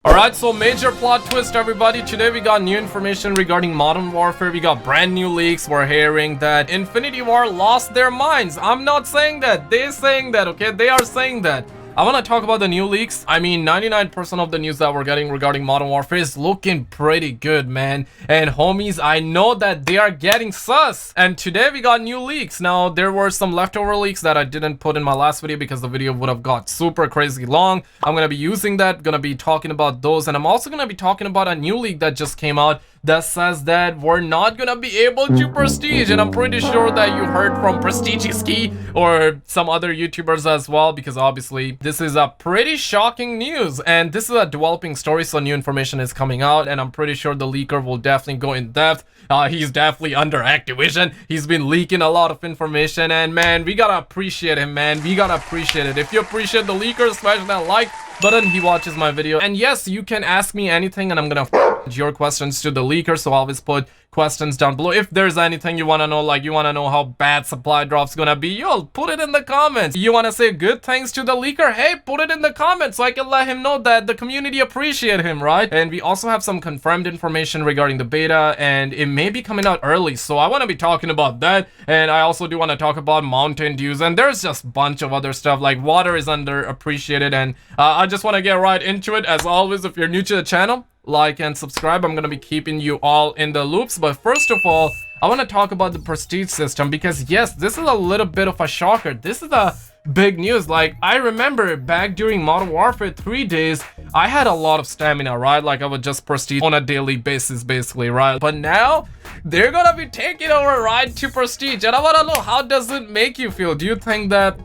Alright, so major plot twist, everybody. Today we got new information regarding Modern Warfare. We got brand new leaks. We're hearing that Infinity Ward lost their minds. I'm not saying that. They're saying that, okay? They are saying that. I want to talk about the new leaks. I mean, 99% of the news that we're getting regarding Modern Warfare is looking pretty good, man. And homies, I know that they are getting sus. And today we got new leaks. Now, there were some leftover leaks that I didn't put in my last video because the video would have got super crazy long. I'm going to be using that, going to be talking about those. And I'm also going to be talking about a new leak that just came out that says that we're not gonna be able to prestige, and I'm pretty sure that you heard from Prestigiski or some other YouTubers as well, because obviously this is a pretty shocking news, and this is a developing story, so new information is coming out, and I'm pretty sure the leaker will definitely go in depth. He's definitely under Activision. He's been leaking a lot of information, and man, we gotta appreciate him, man. We gotta appreciate it. If you appreciate the leaker, smash that like button. He watches my video, and yes, you can ask me anything, and I'm gonna your questions to the leaker, so I'll always put questions down below. If there's anything you want to know, like you want to know how bad supply drop's gonna be, you'll put it in the comments. You want to say good things to the leaker, hey, put it in the comments so I can let him know that the community appreciate him, right? And we also have some confirmed information regarding the beta, and it may be coming out early, so I want to be talking about that. And I also do want to talk about Mountain Dews, and there's just a bunch of other stuff, like water is underappreciated, and I just want to get right into it. As always, if you're new to the channel, like and subscribe. I'm gonna be keeping you all in the loops, but first of all, I want to talk about the prestige system, because yes, this is a little bit of a shocker. This is a big news. Like, I remember back during Modern Warfare 3 days, I had a lot of stamina, right? Like, I would just prestige on a daily basis, basically, right? But now they're gonna be taking over right to prestige, and I want to know, how does it make you feel? Do you think that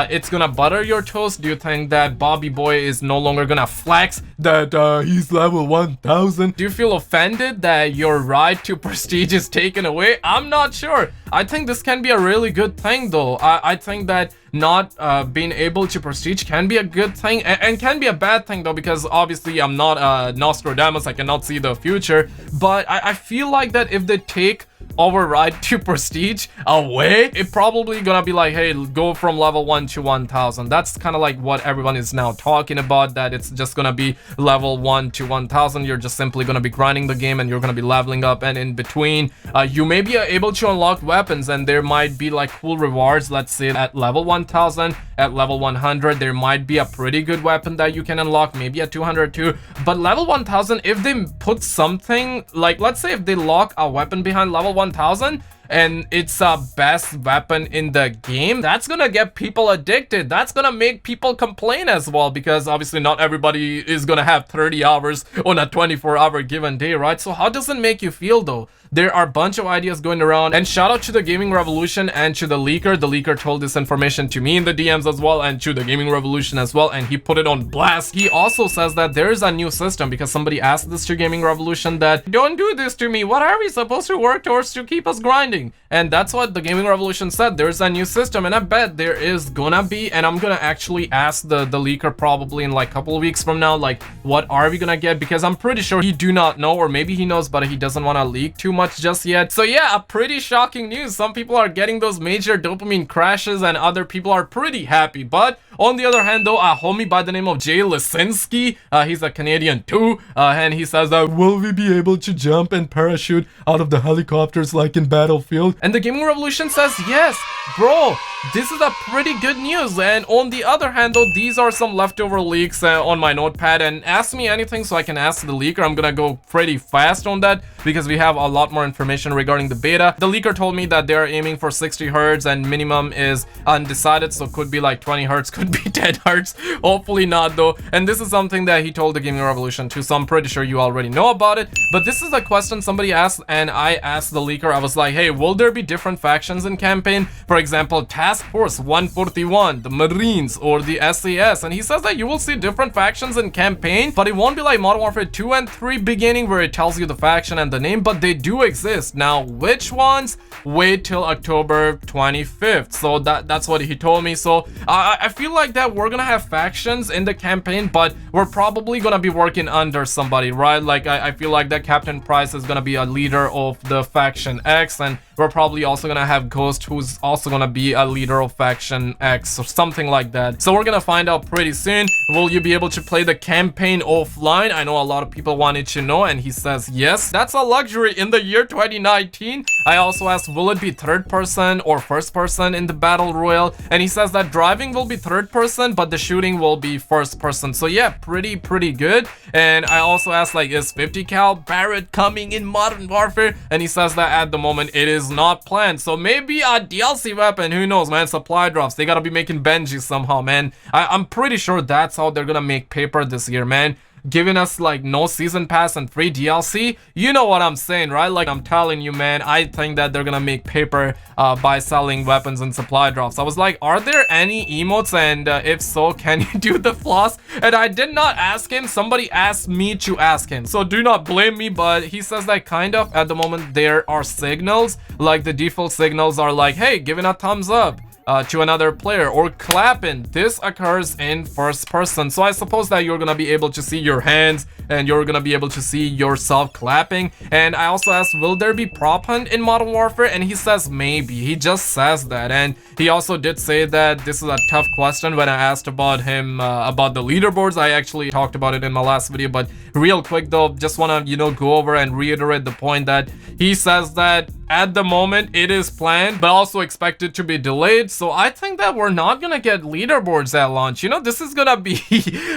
it's gonna butter your toast? Do you think that Bobby Boy is no longer gonna flex that he's level 1000? Do you feel offended that your right to prestige is taken away? I'm not sure. I think this can be a really good thing, though. I think that not being able to prestige can be a good thing, and can be a bad thing, though, because obviously I'm not Nostradamus. I cannot see the future, but I feel like that if they take our right to prestige away, it probably gonna be like, hey, go from level 1 to 1000. That's kind of like what everyone is now talking about, that it's just gonna be level 1 to 1000. You're just simply gonna be grinding the game, and you're gonna be leveling up, and in between you may be able to unlock weapons, and there might be like cool rewards. Let's say at level 1000, at level 100 there might be a pretty good weapon that you can unlock, maybe at 200 too. But level 1000, if they put something like, let's say if they lock a weapon behind level 1000 and it's a best weapon in the game, that's gonna get people addicted. That's gonna make people complain as well, because obviously not everybody is gonna have 30 hours on a 24-hour given day, right? So how does it make you feel, though? There are a bunch of ideas going around, and shout out to the Gaming Revolution and to the leaker. The leaker told this information to me in the DMs as well, and to the Gaming Revolution as well, and he put it on blast. He also says that there is a new system, because somebody asked this to Gaming Revolution, that don't do this to me, what are we supposed to work towards to keep us grinding? And that's what the Gaming Revolution said. There's a new system, and I bet there is gonna be, and I'm gonna actually ask the leaker probably in like a couple of weeks from now, like, what are we gonna get? Because I'm pretty sure he do not know, or maybe he knows but he doesn't want to leak too much just yet. So yeah, a pretty shocking news. Some people are getting those major dopamine crashes, and other people are pretty happy. But on the other hand, though, a homie by the name of Jay Lisinski, he's a Canadian too, and he says that, will we be able to jump and parachute out of the helicopters like in Battlefield? And the Gaming Revolution says, yes, bro, this is a pretty good news. And on the other hand, though, these are some leftover leaks on my notepad, and ask me anything so I can ask the leaker. I'm gonna go pretty fast on that, because we have a lot more information regarding the beta. The leaker told me that they're aiming for 60 hertz, and minimum is undecided, so could be like 20 hertz, could be 10 hertz. Hopefully not, though. And this is something that he told the Gaming Revolution too, so I'm pretty sure you already know about it. But this is a question somebody asked, and I asked the leaker. I was like, hey, will there be different factions in campaign? For example, Task Force 141, the Marines, or the SAS. And he says that you will see different factions in campaign, but it won't be like Modern Warfare 2 and 3 beginning, where it tells you the faction and the name, but they do exist. Now, which ones? Wait till October 25th. So that's what he told me. So I feel like like that we're gonna have factions in the campaign, but we're probably gonna be working under somebody, right? Like I feel like that Captain Price is gonna be a leader of the faction X, and we're probably also gonna have Ghost, who's also gonna be a leader of faction X or something like that. So we're gonna find out pretty soon. Will you be able to play the campaign offline? I know a lot of people wanted to know, and he says yes. That's a luxury in the year 2019. I also asked, will it be third person or first person in the battle royale? And he says that driving will be third person, but the shooting will be first person. So yeah, pretty good. And I also asked, like, is 50 cal Barrett coming in Modern Warfare? And he says that at the moment it is not planned. So maybe a DLC weapon, who knows, man. Supply drops, they gotta be making Benji somehow, man. I'm pretty sure that's how they're gonna make paper this year, man. Giving us like no season pass and free DLC. You know what I'm saying, right? Like, I'm telling you, man, I think that they're gonna make paper by selling weapons and supply drops. I was like, are there any emotes, and if so, can you do the floss? And I did not ask him, somebody asked me to ask him, so do not blame me. But he says that kind of at the moment there are signals, like the default signals are like, hey, giving a thumbs up to another player, or clapping. This occurs in first person, so I suppose that you're gonna be able to see your hands and you're gonna be able to see yourself clapping. And I also asked, will there be prop hunt in Modern Warfare? And he says maybe. He just says that. And he also did say that this is a tough question. When I asked about him about the leaderboards, I actually talked about it in my last video, but real quick though, just want to go over and reiterate the point that he says that at the moment it is planned, but also expected to be delayed. So I think that we're not gonna get leaderboards at launch. This is gonna be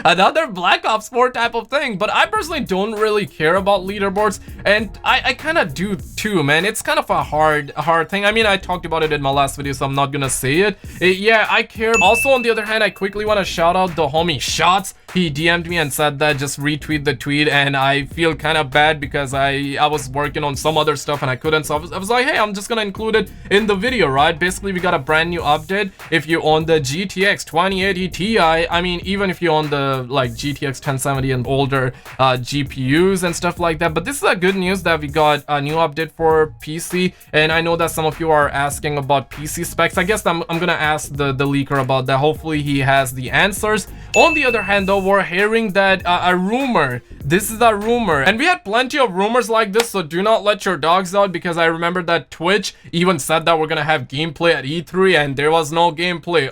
another Black Ops 4 type of thing. But I personally don't really care about leaderboards, and I kind of do too, man. It's kind of a hard thing. I mean, I talked about it in my last video, so I'm not gonna say it. Yeah, I care. Also, on the other hand, I quickly want to shout out the homie Shots. He DM'd me and said that just retweet the tweet, and I feel kind of bad because I was working on some other stuff and I couldn't, so I was like, hey, I'm just gonna include it in the video, right? Basically, we got a brand new update. If you own the GTX 2080 Ti, I mean, even if you own the like GTX 1070 and older GPUs and stuff like that. But this is a good news that we got a new update for PC, and I know that some of you are asking about PC specs. I guess I'm gonna ask the leaker about that. Hopefully he has the answers. On the other hand though, we're hearing that a rumor, this is a rumor, and we had plenty of rumors like this, so do not let your dogs out, because I remember that Twitch even said that we're gonna have gameplay at E3 and there was no gameplay.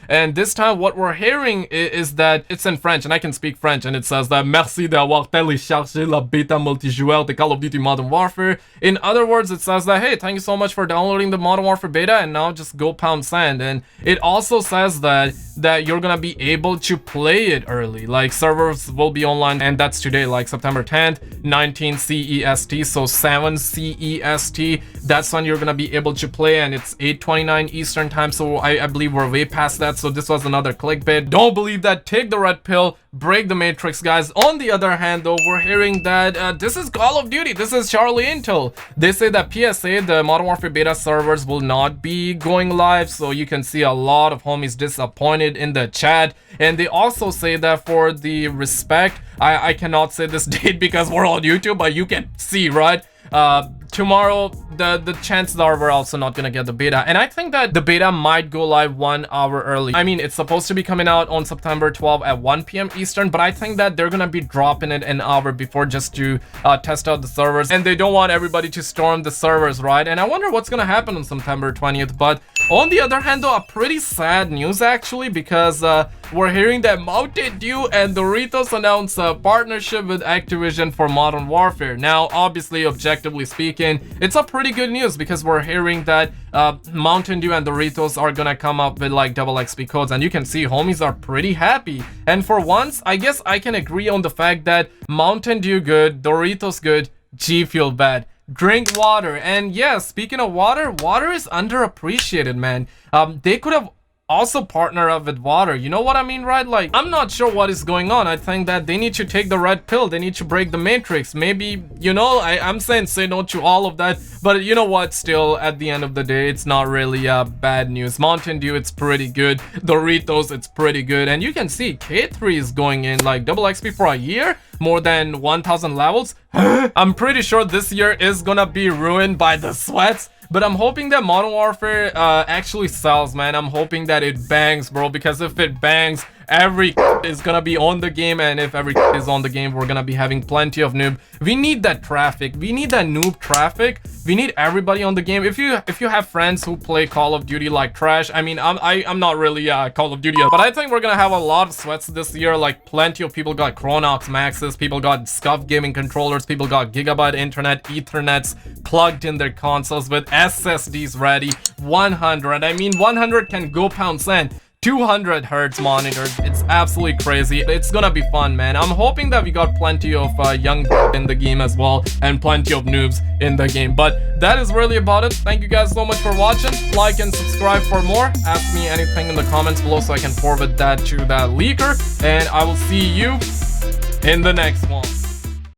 And this time what we're hearing is that it's in French, and I can speak French, and it says that merci d'avoir téléchargé la bêta multijoueur de Call of Duty Modern Warfare. In other words, it says that, hey, thank you so much for downloading the Modern Warfare beta, and now just go pound sand. And it also says that you're gonna be able to play it early, like servers will be online, and that's today, like September 10th, 19 CEST, so 7 CEST. That's when you're gonna be able to play, and it's 8:29 Eastern time, so I believe we're way past that. So this was another clickbait. Don't believe that. Take the red pill, break the matrix, guys. On the other hand though, we're hearing that this is Call of Duty, this is Charlie Intel. They say that PSA, the Modern Warfare beta servers, will not be going live, so you can see a lot of homies disappointed in the chat. And they also say that for the respect, I cannot say this date because we're on YouTube, but you can see, right? Tomorrow the chances are we're also not gonna get the beta, and I think that the beta might go live 1 hour early. I mean, it's supposed to be coming out on September 12th at 1 p.m. Eastern, but I think that they're gonna be dropping it an hour before just to test out the servers, and they don't want everybody to storm the servers, right? And I wonder what's gonna happen on September 20th. But on the other hand though, a pretty sad news actually, because we're hearing that Mountain Dew and Doritos announced a partnership with Activision for Modern Warfare. Now, obviously, objectively speaking, it's a pretty good news, because we're hearing that Mountain Dew and Doritos are gonna come up with like double XP codes, and you can see homies are pretty happy. And for once, I guess I can agree on the fact that Mountain Dew good, Doritos good, G Fuel bad. Drink water. And yeah, speaking of water, water is underappreciated, man. They could have also partner up with water, you know what I mean, right? Like, I'm not sure what is going on. I think that they need to take the red pill, they need to break the matrix. Maybe, I'm saying say no to all of that, but you know what, still at the end of the day, it's not really bad news. Mountain Dew, it's pretty good. Doritos, it's pretty good. And you can see K3 is going in like double XP for a year, more than 1000 levels. I'm pretty sure this year is gonna be ruined by the sweats. But I'm hoping that Modern Warfare actually sells, man. I'm hoping that it bangs, bro, because if it bangs, every is gonna be on the game, and if every is on the game, we're gonna be having plenty of noob. We need that traffic. We need that noob traffic. We need everybody on the game. If you have friends who play Call of Duty like trash, I mean, I'm not really Call of Duty, but I think we're gonna have a lot of sweats this year. Like, plenty of people got Chronox Maxes, people got scuffed gaming controllers, people got gigabyte internet, Ethernets plugged in their consoles with SSDs ready. 100, I mean, 100 can go pound sand. 200 hertz monitors. It's absolutely crazy. It's gonna be fun, man. I'm hoping that we got plenty of young in the game as well, and plenty of noobs in the game. But that is really about it. Thank you guys so much for watching. Like and subscribe for more. Ask me anything in the comments below so I can forward that to that leaker, and I will see you in the next one.